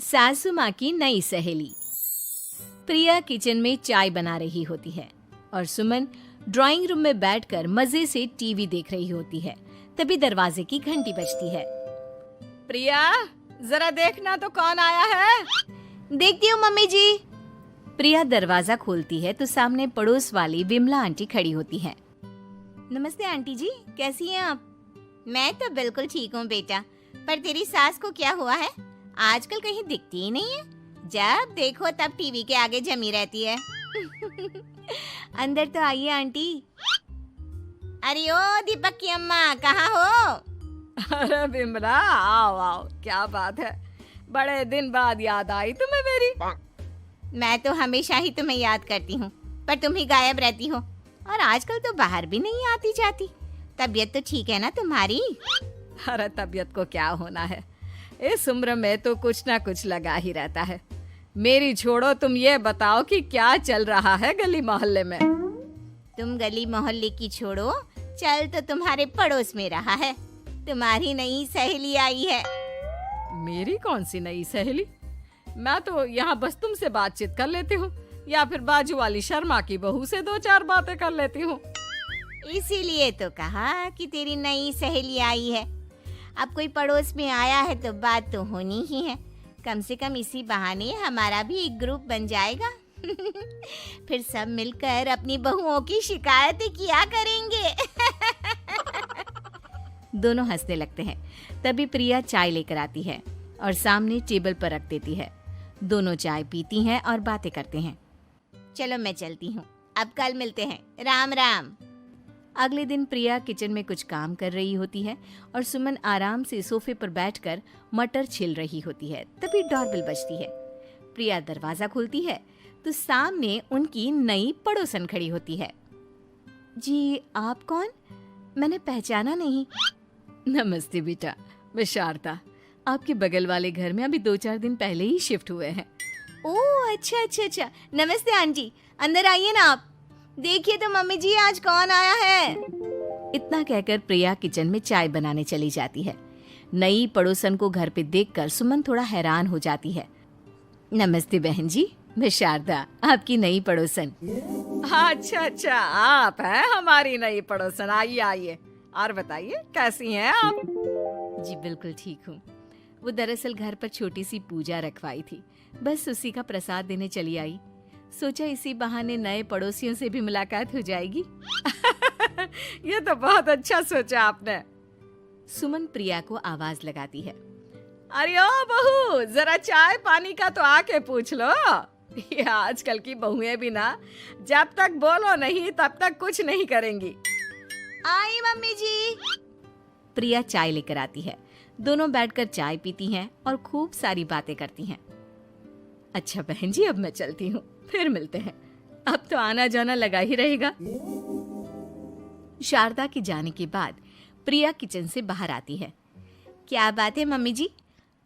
सासू माँ की नई सहेली। प्रिया किचन में चाय बना रही होती है और सुमन ड्राइंग रूम में बैठकर मजे से टीवी देख रही होती है। तभी दरवाजे की घंटी बजती है। प्रिया, जरा देखना तो कौन आया है। देखती हूँ मम्मी जी। प्रिया दरवाजा खोलती है तो सामने पड़ोस वाली विमला आंटी खड़ी होती है। नमस्ते आंटी जी, कैसी हैं आप? मैं तो बिल्कुल ठीक हूँ बेटा, पर तेरी सास को क्या हुआ है? आजकल कहीं दिखती ही नहीं है। जब देखो तब टीवी के आगे जमी रहती है। अंदर तो आइए आंटी। अरे ओ दीपक की अम्मा, कहाँ हो? अरे बिमला, आओ आओ, क्या बात है, बड़े दिन बाद याद आई तुम्हें मेरी। मैं तो हमेशा ही तुम्हें याद करती हूँ, पर तुम ही गायब रहती हो और आजकल तो बाहर भी नहीं आती जाती। तबीयत तो ठीक है ना तुम्हारी? अरे तबीयत को क्या होना है, इस उम्र में तो कुछ ना कुछ लगा ही रहता है। मेरी छोड़ो, तुम ये बताओ कि क्या चल रहा है गली मोहल्ले में। तुम गली मोहल्ले की छोड़ो, चल तो तुम्हारे पड़ोस में रहा है। तुम्हारी नई सहेली आई है। मेरी कौन सी नई सहेली? मैं तो यहाँ बस तुमसे बातचीत कर लेती हूँ या फिर बाजू वाली शर्मा की बहू से दो चार बातें कर लेती हूँ। इसीलिए तो कहा कि तेरी नई सहेली आई है। अब कोई पड़ोस में आया है तो बात तो होनी ही है। कम से कम इसी बहाने हमारा भी एक ग्रुप बन जाएगा। फिर सब मिलकर अपनी बहुओं की शिकायतें किया करेंगे। दोनों हंसने लगते हैं। तभी प्रिया चाय लेकर आती है और सामने टेबल पर रख देती है। दोनों चाय पीती हैं और बातें करते हैं। चलो मैं चलती हूँ, अब कल मिलते हैं। राम राम। अगले दिन प्रिया किचन में कुछ काम कर रही होती है और सुमन आराम से सोफे पर बैठकर मटर छिल रही होती है। तभी डोरबेल बजती है। प्रिया दरवाजा खोलती है तो सामने उनकी नई पड़ोसन खड़ी होती है। जी, आप कौन? मैंने पहचाना नहीं। नमस्ते बेटा, मैं शारदा, आपके बगल वाले घर में अभी 2-4 दिन पहले ही शिफ्ट हुए हैं। ओह अच्छा अच्छा अच्छा, नमस्ते आंटी, अंदर आइए ना आप। देखिए तो मम्मी जी, आज कौन आया है। इतना कहकर प्रिया किचन में चाय बनाने चली जाती है। नई पड़ोसन को घर पे देखकर सुमन थोड़ा हैरान हो जाती है। नमस्ते बहन जी, मैं शारदा, आपकी नई पड़ोसन। अच्छा अच्छा, आप हैं हमारी नई पड़ोसन। आइए आइए, और बताइए कैसी हैं आप? जी बिल्कुल ठीक हूँ। वो दरअसल घर पर छोटी सी पूजा रखवाई थी, बस उसी का प्रसाद देने चली आई। सोचा इसी बहाने नए पड़ोसियों से भी मुलाकात हो जाएगी। ये तो बहुत अच्छा सोचा आपने। सुमन प्रिया को आवाज लगाती है। अरे ओ बहू, जरा चाय पानी का तो आके पूछ लो। ये आजकल की बहुएं भी ना, जब तक बोलो नहीं तब तक कुछ नहीं करेंगी। आई मम्मी जी। प्रिया चाय लेकर आती है। दोनों बैठकर चाय पीती हैं और खूब सारी बातें करती हैं। अच्छा बहन जी, अब मैं चलती हूँ, फिर मिलते हैं। अब तो आना जाना लगा ही रहेगा। शारदा के जाने के बाद प्रिया किचन से बाहर आती है। क्या बात है मम्मी जी,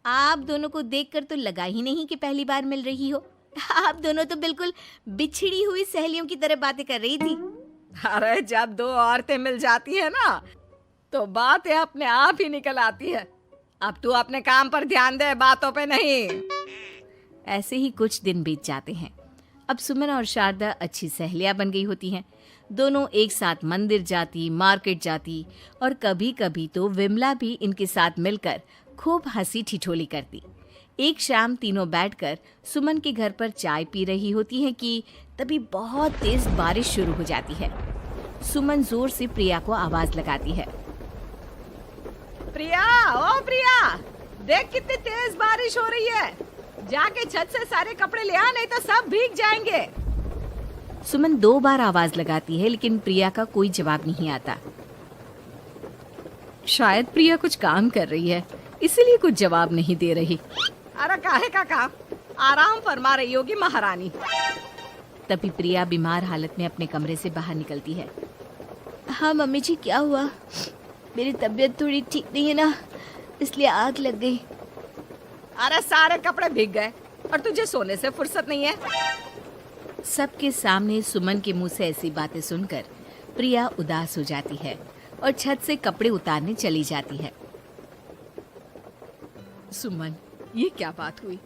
आप दोनों को देखकर तो लगा ही नहीं कि पहली बार मिल रही हो। आप दोनों तो बिल्कुल बिछड़ी हुई सहेलियों की तरह बातें कर रही थी। अरे जब दो औरतें मिल जाती है ना, तो बातें अपने आप ही निकल आती है। अब तू अपने काम पर ध्यान दे, बातों पे नहीं। ऐसे ही कुछ दिन बीत जाते हैं। अब सुमन और शारदा अच्छी सहेलियां बन गई होती हैं। दोनों एक साथ मंदिर जाती, मार्केट जाती और कभी कभी तो विमला भी इनके साथ मिलकर खूब हंसी ठिठोली करती। एक शाम तीनों बैठकर सुमन के घर पर चाय पी रही होती हैं कि तभी बहुत तेज बारिश शुरू हो जाती है। सुमन जोर से प्रिया को आवाज लगाती है। प्रिया, ओ प्रिया, देख कितनी तेज बारिश हो रही है। जाके छत से सारे कपड़े ले आ, नहीं तो सब भीग जाएंगे। सुमन 2 बार आवाज लगाती है लेकिन प्रिया का कोई जवाब नहीं आता। शायद प्रिया कुछ काम कर रही है, इसीलिए कुछ जवाब नहीं दे रही। अरे काहे का काम, आराम फरमा रही होगी महारानी। तभी प्रिया बीमार हालत में अपने कमरे से बाहर निकलती है। हाँ मम्मी जी, क्या हुआ? मेरी तबीयत थोड़ी ठीक नहीं है ना, इसलिए आग लग गई। अरे सारे कपड़े भीग गए और तुझे सोने से फुर्सत नहीं है। सबके सामने सुमन के मुंह से ऐसी बातें सुनकर प्रिया उदास हो जाती है और छत से कपड़े उतारने चली जाती है। सुमन, ये क्या बात हुई?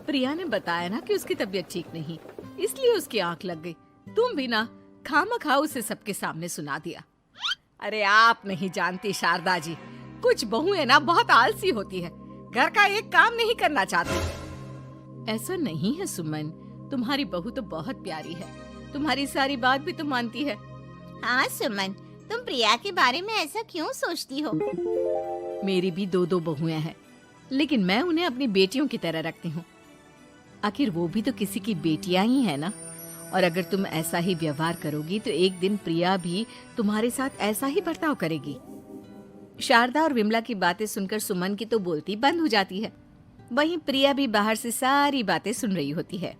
प्रिया ने बताया ना कि उसकी तबीयत ठीक नहीं, इसलिए उसकी आंख लग गई। तुम भी ना खामखा उसे सबके सामने सुना दिया। अरे आप नहीं जानती शारदा जी, कुछ बहुएं ना बहुत आलसी होती है, घर का एक काम नहीं करना चाहती। ऐसा नहीं है सुमन, तुम्हारी बहू तो बहुत प्यारी है, तुम्हारी सारी बात भी तो मानती है। हाँ सुमन, तुम प्रिया के बारे में ऐसा क्यों सोचती हो? मेरी भी दो बहुएं हैं, लेकिन मैं उन्हें अपनी बेटियों की तरह रखती हूँ। आखिर वो भी तो किसी की बेटियां ही है ना। और अगर तुम ऐसा ही व्यवहार करोगी तो एक दिन प्रिया भी तुम्हारे साथ ऐसा ही बर्ताव करेगी। शारदा और विमला की बातें सुनकर सुमन की तो बोलती बंद हो जाती है। वहीं प्रिया भी बाहर से सारी बातें सुन रही होती है।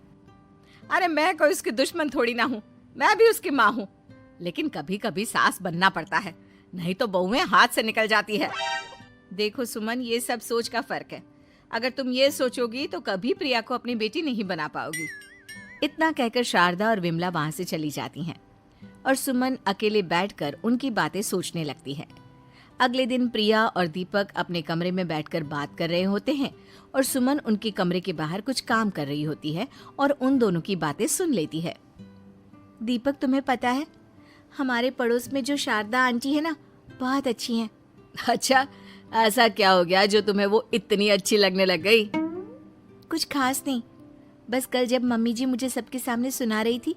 अरे मैं कोई उसकी दुश्मन थोड़ी ना हूँ, मैं भी उसकी माँ हूँ, लेकिन कभी कभी सास बनना पड़ता है, नहीं तो बहुएं हाथ से निकल जाती है। देखो सुमन, ये सब सोच का फर्क है। अगर तुम ये सोचोगी तो कभी प्रिया को अपनी बेटी नहीं बना पाओगी। इतना कहकर शारदा और विमला वहां से चली जाती हैं और सुमन अकेले बैठकर उनकी बातें सोचने लगती है। अगले दिन प्रिया और दीपक अपने कमरे में बैठकर बात कर रहे होते हैं और सुमन उनके कमरे के बाहर कुछ काम कर रही होती है और उन दोनों की बातें सुन लेती है। दीपक, तुम्हें पता है हमारे पड़ोस में जो शारदा आंटी है ना, बहुत अच्छी हैं। अच्छा, ऐसा क्या हो गया जो तुम्हें वो इतनी अच्छी लगने लग गई? कुछ खास नहीं, बस कल जब मम्मी जी मुझे सबके सामने सुना रही थी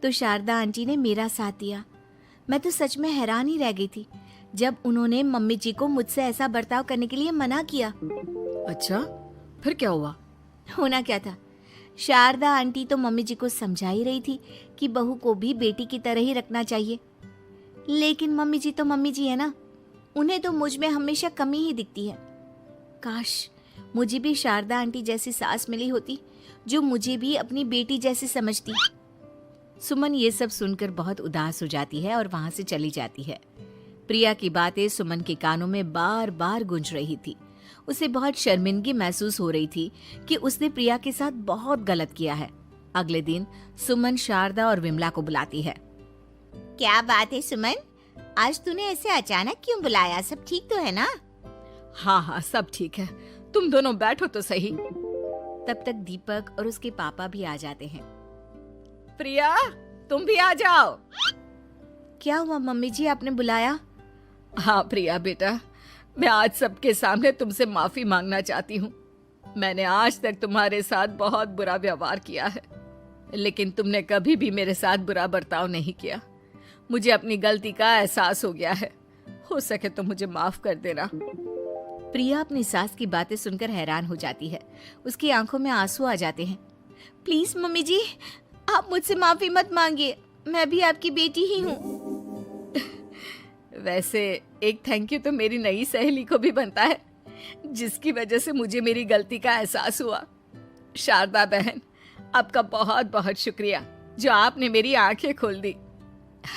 तो शारदा आंटी ने मेरा साथ दिया। मैं तो सच में हैरान ही रह गई थी जब उन्होंने मम्मी जी को मुझसे ऐसा बर्ताव करने के लिए मना किया। अच्छा, फिर क्या हुआ? होना क्या था, शारदा आंटी तो मम्मी जी को समझा ही रही थी कि बहू को भी बेटी की तरह ही रखना चाहिए, लेकिन मम्मी जी तो मम्मी जी है ना, उन्हें तो मुझ में हमेशा कमी ही दिखती है। काश मुझे भी शारदा आंटी जैसी सास मिली होती जो मुझे भी अपनी बेटी जैसी समझती। सुमन ये सब सुनकर बहुत उदास हो जाती है और वहां से चली जाती है। प्रिया की बातें सुमन के कानों में बार बार गूंज रही थी। उसे बहुत शर्मिंदगी महसूस हो रही थी कि उसने प्रिया के साथ बहुत गलत किया है। अगले दिन सुमन शारदा और विमला को बुलाती है। क्या बात है सुमन, आज तूने ऐसे अचानक क्यों बुलाया? सब ठीक तो है ना? हाँ हाँ, सब ठीक है, तुम दोनों बैठो तो सही। तब तक दीपक और उसके पापा भी आ जाते हैं। प्रिया, तुम भी आ जाओ। क्या हुआ मम्मी जी, आपने बुलाया? हाँ प्रिया बेटा, मैं आज सबके सामने तुमसे माफी मांगना चाहती हूँ। मैंने आज तक तुम्हारे साथ बहुत बुरा व्यवहार किया है, लेकिन तुमने कभी भी मेरे साथ बुरा बर्ताव नहीं किया। मुझे अपनी गलती का एहसास हो गया है, हो सके तो मुझे माफ कर देना। प्रिया अपनी सास की बातें सुनकर हैरान हो जाती है। उसकी आंखों में आंसू आ जाते हैं। प्लीज मम्मी जी, आप मुझसे माफी मत मांगिए, मैं भी आपकी बेटी ही हूँ। वैसे एक थैंक यू तो मेरी नई सहेली को भी बनता है, जिसकी वजह से मुझे मेरी गलती का एहसास हुआ। शारदा बहन, आपका बहुत बहुत शुक्रिया जो आपने मेरी आंखें खोल दी।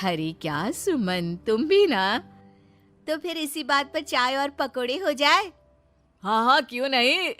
अरे क्या सुमन, तुम भी ना? तो फिर इसी बात पर चाय और पकोड़े हो जाए? हाँ हाँ, क्यों नहीं।